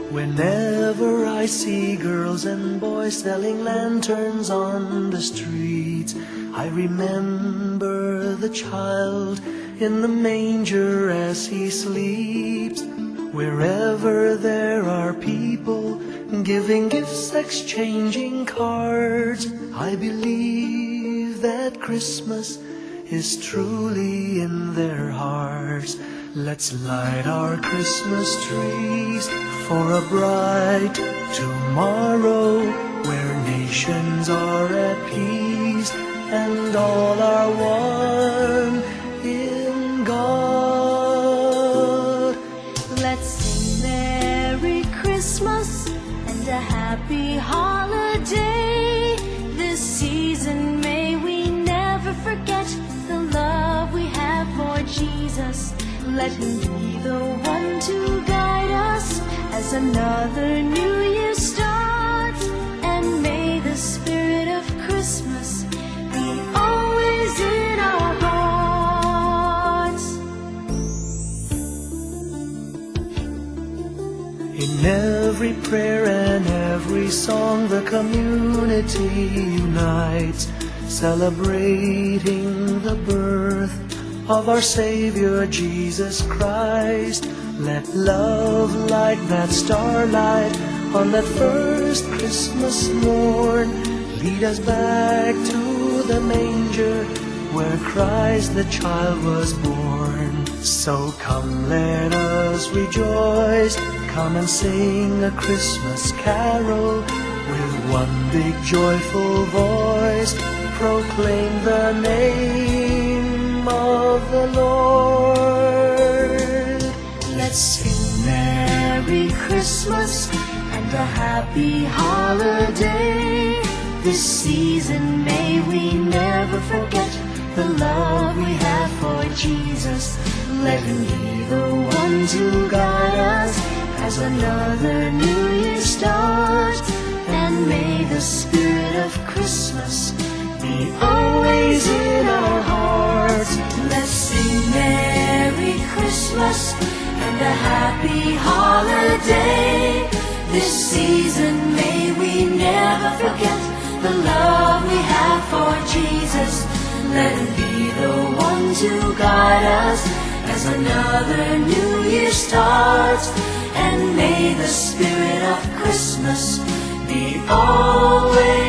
Whenever I see girls and boys selling lanterns on the streets, I remember the child in the manger as he sleeps. Wherever there are people giving gifts, exchanging cards, I believe that Christmas is truly in their hearts. Let's light our Christmas trees for a bright tomorrow, where nations are at peace and all are one in God. Let's sing Merry Christmas and a happy holiday. This season may we never forget the love we have for Jesus. Let him be the one to guide us as another new year starts. And may the spirit of Christmas be always in our hearts. In every prayer and every song, the community unites, celebrating the birth of our Savior Jesus Christ. Let love like that starlight on that first Christmas morn lead us back to the manger where Christ the child was born. So come, let us rejoice, come and sing a Christmas carol with one big joyful voice, proclaim the name of the Lord. Let's sing Merry Christmas and a happy holiday. This season may we never forget the love we have for Jesus. Let him be the one to guide us as another new year starts. And may the spirit of Christmas be always in our hearts. Let's sing Merry Christmas and a happy holiday. This season may we never forget the love we have for Jesus. Let him be the one to guide us as another new year starts. And may the spirit of Christmas be always